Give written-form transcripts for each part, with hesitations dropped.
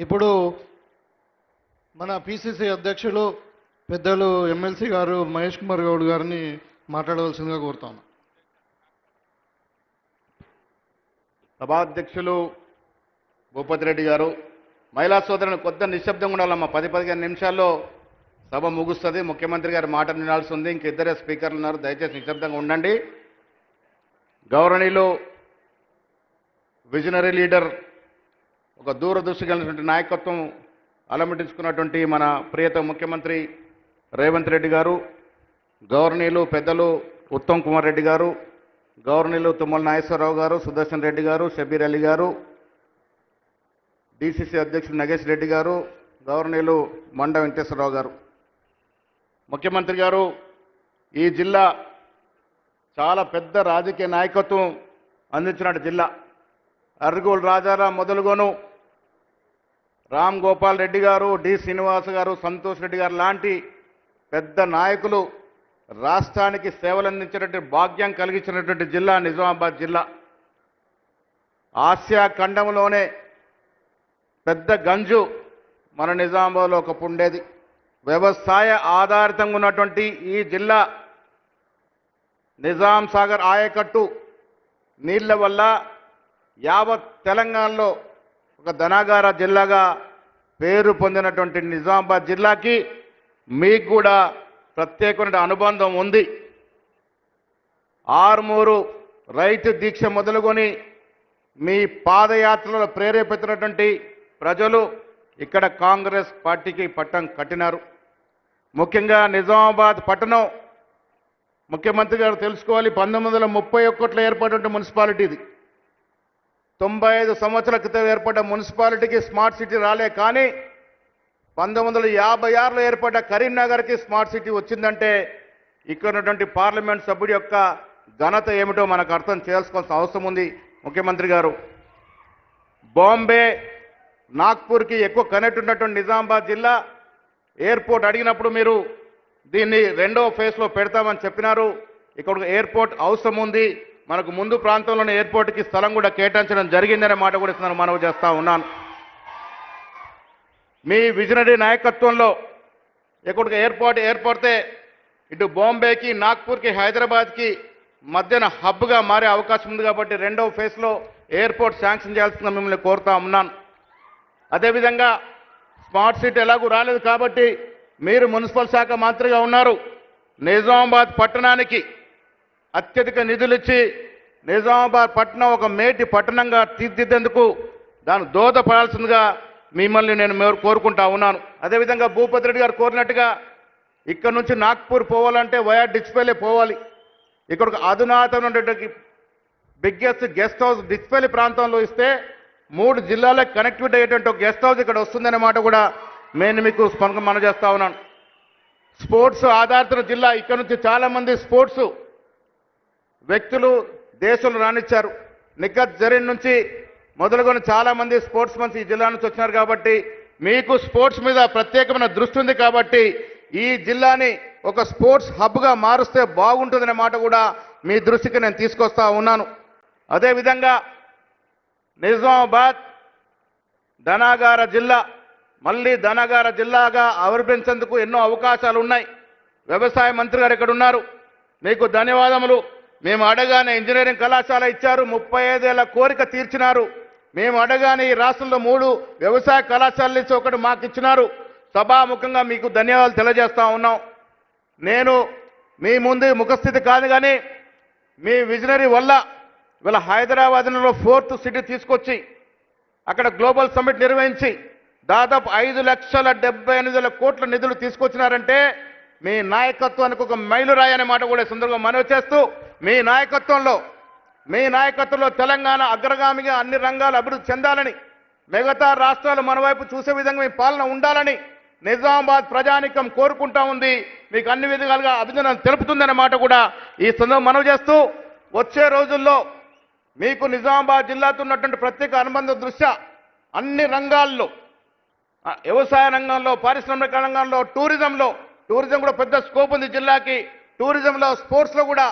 ఇప్పుడు మన పిసిసి అధ్యక్షులు పెద్దలు ఎమ్మెల్సీ గారు మహేష్ కుమార్ గౌడ్ గారిని మాట్లాడవలసిందిగా కోరుతాను. సభాధ్యక్షులు భూపతి రెడ్డి గారు, మహిళా సోదరుని కొద్ది నిశ్శబ్దంగా ఉండాలమ్మా. 10-15 నిమిషాల్లో సభ ముగుస్తుంది. ముఖ్యమంత్రి గారి మాట వినాల్సి ఉంది. ఇంక ఇద్దరే స్పీకర్లు ఉన్నారు, దయచేసి నిశ్శబ్దంగా ఉండండి. గౌరవనీయులు విజనరీ లీడర్, ఒక దూరదృష్టి కలిగినటువంటి నాయకత్వం అలమటించుకున్నటువంటి మన ప్రియత ముఖ్యమంత్రి రేవంత్ రెడ్డి గారు, గౌరవనీయులు పెద్దలు ఉత్తమ్ కుమార్ రెడ్డి గారు, గౌరవనీయులు తుమ్మల నాగేశ్వరరావు గారు, సుదర్శన్ రెడ్డి గారు, షబీర్ అలీ గారు, డిసిసి అధ్యక్షుడు నగేష్ రెడ్డి గారు, గౌరవనీయులు మండ వెంకటేశ్వరరావు గారు. ముఖ్యమంత్రి గారు, ఈ జిల్లా చాలా పెద్ద రాజకీయ నాయకత్వం అందించిన జిల్లా. అర్గోల్ రాజారాం మొదలుగోను రామ్ గోపాల్ రెడ్డి గారు, డి శ్రీనివాస్ గారు, సంతోష్ రెడ్డి గారు లాంటి పెద్ద నాయకులు రాష్ట్రానికి సేవలు అందించినటువంటి భాగ్యం కలిగించినటువంటి జిల్లా నిజామాబాద్ జిల్లా. ఆసియా ఖండంలోనే పెద్ద గంజు మన నిజామాబాద్లో ఒకప్పుడు ఉండేది. వ్యవసాయ ఆధారితంగా ఉన్నటువంటి ఈ జిల్లా నిజాం సాగర్ ఆయకట్టు నీళ్ల వల్ల యావత్ తెలంగాణలో ఒక ధనాగార జిల్లాగా పేరు పొందినటువంటి నిజామాబాద్ జిల్లాకి మీకు కూడా ప్రత్యేకమైన అనుబంధం ఉంది. ఆర్మూరు రైతు దీక్ష మొదలుకొని మీ పాదయాత్రలో ప్రేరేపితున్నటువంటి ప్రజలు ఇక్కడ కాంగ్రెస్ పార్టీకి పట్టం కట్టినారు. ముఖ్యంగా నిజామాబాద్ పట్టణం ముఖ్యమంత్రి గారు తెలుసుకోవాలి, 1931లో ఏర్పడిన మున్సిపాలిటీ ఇది. 95 సంవత్సరాల క్రితం ఏర్పడ్డ మున్సిపాలిటీకి స్మార్ట్ సిటీ రాలే, కానీ 1956లో ఏర్పడ్డ కరీంనగర్కి స్మార్ట్ సిటీ వచ్చిందంటే ఇక్కడ ఉన్నటువంటి పార్లమెంట్ సభ్యుడి యొక్క ఘనత ఏమిటో మనకు అర్థం చేసుకోవాల్సిన అవసరం ఉంది. ముఖ్యమంత్రి గారు, బాంబే నాగ్పూర్కి ఎక్కువ కనెక్ట్ ఉన్నటువంటి నిజామాబాద్ జిల్లా ఎయిర్పోర్ట్ అడిగినప్పుడు మీరు దీన్ని 2వ ఫేజ్లో పెడతామని చెప్పినారు. ఇక్కడ ఎయిర్పోర్ట్ అవసరం ఉంది, మనకు ముందు ప్రాంతంలోని ఎయిర్పోర్ట్కి స్థలం కూడా కేటాయించడం జరిగిందనే మాట కూడా ఇస్తున్నాను, మనవి చేస్తా ఉన్నాను. మీ విజనరీ నాయకత్వంలో ఇక్కడ ఎయిర్పోర్ట్ ఏర్పడితే ఇటు బాంబేకి, నాగ్పూర్కి, హైదరాబాద్కి మధ్యన హబ్గా మారే అవకాశం ఉంది. కాబట్టి 2వ ఫేజ్లో ఎయిర్పోర్ట్ శాంక్షన్ చేయాల్సిందిగా మిమ్మల్ని కోరుతా ఉన్నాను. అదేవిధంగా స్మార్ట్ సిటీ ఎలాగూ రాలేదు కాబట్టి మీరు మున్సిపల్ శాఖ మంత్రిగా ఉన్నారు. నిజామాబాద్ పట్టణానికి అత్యధిక నిధులు ఇచ్చి నిజామాబాద్ పట్టణం ఒక మేటి పట్టణంగా తీర్చిదిద్దేందుకు దాన్ని దోహదపడాల్సిందిగా మిమ్మల్ని నేను కోరుకుంటా ఉన్నాను. అదేవిధంగా భూపతి రెడ్డి గారు కోరినట్టుగా ఇక్కడ నుంచి నాగ్పూర్ పోవాలంటే వయా డిచ్పల్లి పోవాలి. ఇక్కడ ఒక అధునాతనమైనటువంటి బిగ్గెస్ట్ గెస్ట్ హౌస్ డిచ్పల్లి ప్రాంతంలో ఇస్తే 3 జిల్లాలకు కనెక్టివిటీ అయ్యేటువంటి ఒక గెస్ట్ హౌస్ ఇక్కడ వస్తుందనే మాట కూడా నేను మీకు మనం చేస్తా ఉన్నాను. స్పోర్ట్స్ ఆధారిత జిల్లా. ఇక్కడ నుంచి చాలామంది స్పోర్ట్స్ వ్యక్తులు దేశంలో రాణించారు. నిఖత్ జరీన్ నుంచి మొదలుకొని చాలామంది స్పోర్ట్స్ మన్స్ ఈ జిల్లా నుంచి వచ్చినారు. కాబట్టి మీకు స్పోర్ట్స్ మీద ప్రత్యేకమైన దృష్టి ఉంది. కాబట్టి ఈ జిల్లాని ఒక స్పోర్ట్స్ హబ్గా మారుస్తే బాగుంటుందనే మాట కూడా మీ దృష్టికి నేను తీసుకొస్తా ఉన్నాను. అదేవిధంగా నిజామాబాద్ ధనాగార జిల్లా, మళ్ళీ ధనాగార జిల్లాగా ఆవిర్భించేందుకు ఎన్నో అవకాశాలు ఉన్నాయి. వ్యవసాయ మంత్రి గారు ఇక్కడ ఉన్నారు, మీకు ధన్యవాదములు. మేము అడగానే ఇంజనీరింగ్ కళాశాల ఇచ్చారు, 35 ఏళ్ల కోరిక తీర్చినారు. మేము అడగానే ఈ రాష్ట్రంలో 3 వ్యవసాయ కళాశాలలు ఇచ్చి ఒకటి మాకు ఇచ్చినారు. సభాముఖంగా మీకు ధన్యవాదాలు తెలియజేస్తా ఉన్నాం. నేను మీ ముందు ముఖస్థితి కాదు, కానీ మీ విజనరీ వల్ల ఇవాళ హైదరాబాద్లో 4th సిటీ తీసుకొచ్చి అక్కడ గ్లోబల్ సమ్మిట్ నిర్వహించి దాదాపు 5,78,000 కోట్ల నిధులు తీసుకొచ్చినారంటే మీ నాయకత్వానికి ఒక మైలురాయి అనే మాట కూడా సందర్భంగా మనవి చేస్తూ, మీ నాయకత్వంలో తెలంగాణ అగ్రగామిగా అన్ని రంగాలు అభివృద్ధి చెందాలని, మిగతా రాష్ట్రాలు మన వైపు చూసే విధంగా మీ పాలన ఉండాలని నిజామాబాద్ ప్రజానికం కోరుకుంటా ఉంది. మీకు అన్ని విధాలుగా అభినందనలు తెలుపుతుందనే మాట కూడా ఈ సందర్భంగా మనవి చేస్తూ, వచ్చే రోజుల్లో మీకు నిజామాబాద్ జిల్లాతో ఉన్నటువంటి ప్రత్యేక అనుబంధ దృష్ట్యా అన్ని రంగాల్లో, వ్యవసాయ రంగంలో, పారిశ్రామిక రంగంలో, టూరిజం కూడా పెద్ద స్కోప్ ఉంది జిల్లాకి. టూరిజంలో, స్పోర్ట్స్లో కూడా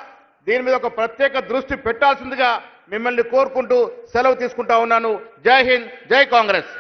దీని మీద ఒక ప్రత్యేక దృష్టి పెట్టాల్సిందిగా మిమ్మల్ని కోరుకుంటూ సెలవు తీసుకుంటా ఉన్నాను. జై హింద్, జై కాంగ్రెస్.